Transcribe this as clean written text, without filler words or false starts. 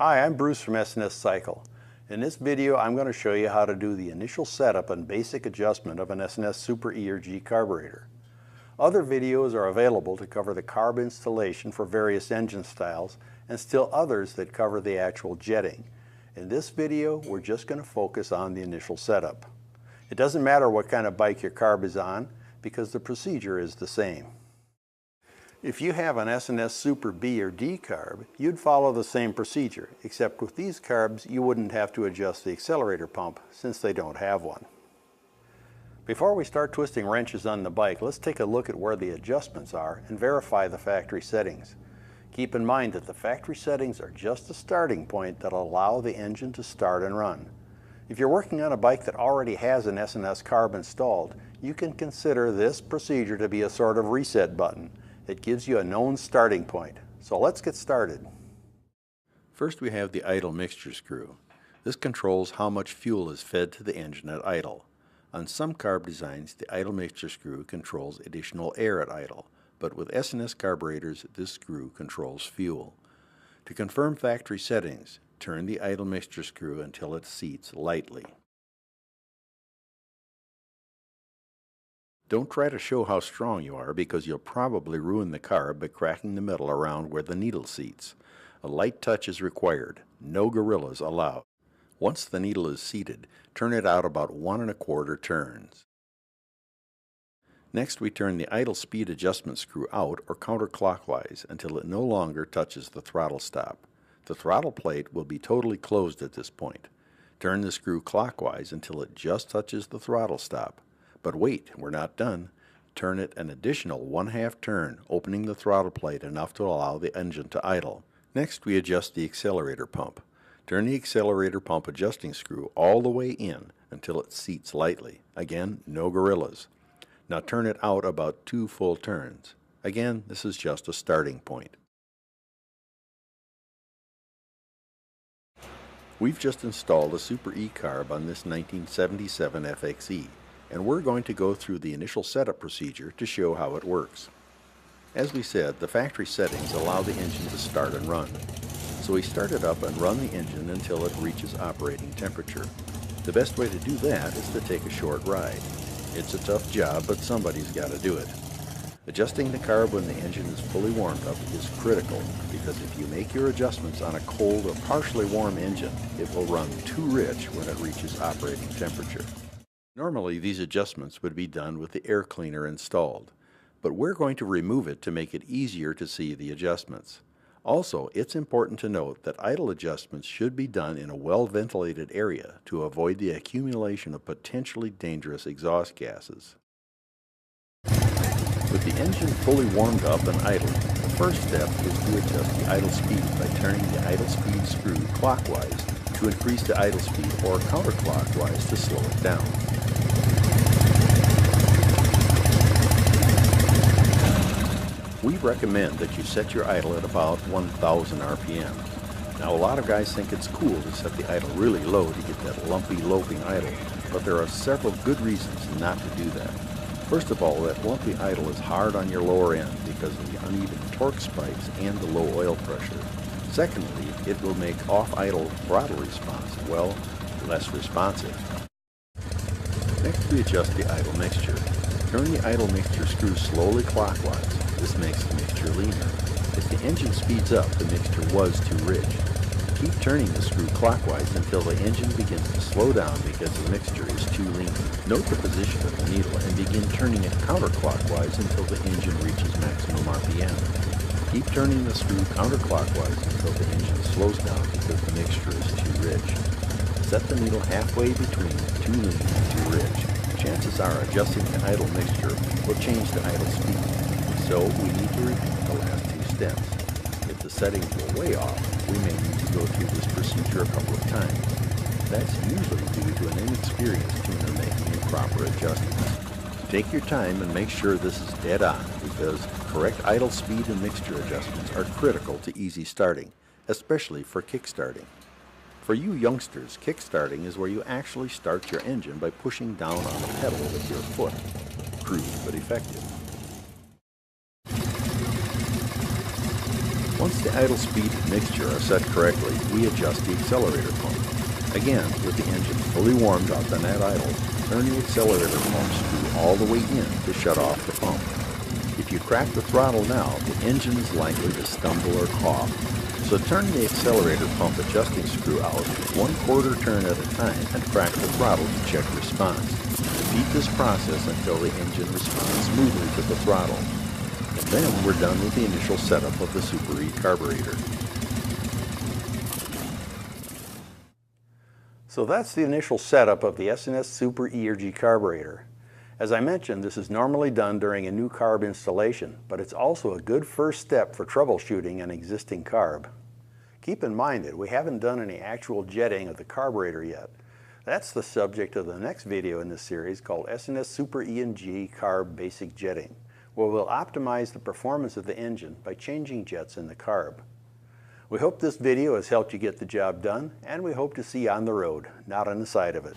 Hi, I'm Bruce from S&S Cycle. In this video I'm going to show you how to do the initial setup and basic adjustment of an S&S Super E or G carburetor. Other videos are available to cover the carb installation for various engine styles and still others that cover the actual jetting. In this video we're just going to focus on the initial setup. It doesn't matter what kind of bike your carb is on because the procedure is the same. If you have an S&S Super B or D carb, you'd follow the same procedure, except with these carbs you wouldn't have to adjust the accelerator pump since they don't have one. Before we start twisting wrenches on the bike, let's take a look at where the adjustments are and verify the factory settings. Keep in mind that the factory settings are just a starting point that allow the engine to start and run. If you're working on a bike that already has an S&S carb installed, you can consider this procedure to be a sort of reset button. It gives you a known starting point. So let's get started. First we have the idle mixture screw. This controls how much fuel is fed to the engine at idle. On some carb designs, the idle mixture screw controls additional air at idle, but with S&S carburetors, this screw controls fuel. To confirm factory settings, turn the idle mixture screw until it seats lightly. Don't try to show how strong you are because you'll probably ruin the carb by cracking the metal around where the needle seats. A light touch is required. No gorillas allowed. Once the needle is seated, turn it out about 1 1/4 turns. Next we turn the idle speed adjustment screw out or counterclockwise until it no longer touches the throttle stop. The throttle plate will be totally closed at this point. Turn the screw clockwise until it just touches the throttle stop. But wait, we're not done. Turn it an additional 1/2 turn, opening the throttle plate enough to allow the engine to idle. Next we adjust the accelerator pump. Turn the accelerator pump adjusting screw all the way in until it seats lightly. Again, no gorillas. Now turn it out about 2 full turns. Again, this is just a starting point. We've just installed a Super E carb on this 1977 FXE, and we're going to go through the initial setup procedure to show how it works. As we said, the factory settings allow the engine to start and run. So we start it up and run the engine until it reaches operating temperature. The best way to do that is to take a short ride. It's a tough job, but somebody's got to do it. Adjusting the carb when the engine is fully warmed up is critical because if you make your adjustments on a cold or partially warm engine, it will run too rich when it reaches operating temperature. Normally these adjustments would be done with the air cleaner installed, but we're going to remove it to make it easier to see the adjustments. Also, it's important to note that idle adjustments should be done in a well-ventilated area to avoid the accumulation of potentially dangerous exhaust gases. With the engine fully warmed up and idling, the first step is to adjust the idle speed by turning the idle speed screw clockwise to increase the idle speed or counterclockwise to slow it down. We recommend that you set your idle at about 1,000 RPM. Now a lot of guys think it's cool to set the idle really low to get that lumpy loping idle, but there are several good reasons not to do that. First of all, that lumpy idle is hard on your lower end because of the uneven torque spikes and the low oil pressure. Secondly, it will make off-idle throttle response, well, less responsive. Next we adjust the idle mixture. Turn the idle mixture screw slowly clockwise. This makes the mixture leaner. If the engine speeds up, the mixture was too rich. Keep turning the screw clockwise until the engine begins to slow down because the mixture is too lean. Note the position of the needle and begin turning it counterclockwise until the engine reaches maximum RPM. Keep turning the screw counterclockwise until the engine slows down because the mixture is too rich. Set the needle halfway between too lean and too rich. Chances are adjusting the idle mixture will change the idle speed, so we need to repeat the last 2 steps. If the settings were way off, we may need to go through this procedure a couple of times. That's usually due to an inexperienced tuner making improper adjustments. Take your time and make sure this is dead on because correct idle speed and mixture adjustments are critical to easy starting, especially for kickstarting. For you youngsters, kickstarting is where you actually start your engine by pushing down on the pedal with your foot. Crude but effective. Once the idle speed and mixture are set correctly, we adjust the accelerator pump. Again, with the engine fully warmed up and at idle, turn the accelerator pump screw all the way in to shut off the pump. If you crack the throttle now, the engine is likely to stumble or cough. So turn the accelerator pump adjusting screw out 1/4 turn at a time and crack the throttle to check response. Repeat this process until the engine responds smoothly to the throttle. And then we're done with the initial setup of the Super E carburetor. So that's the initial setup of the S&S Super E carburetor. As I mentioned, this is normally done during a new carb installation, but it's also a good first step for troubleshooting an existing carb. Keep in mind that we haven't done any actual jetting of the carburetor yet. That's the subject of the next video in this series called S&S Super E&G Carb Basic Jetting, where we'll optimize the performance of the engine by changing jets in the carb. We hope this video has helped you get the job done, and we hope to see you on the road, not on the side of it.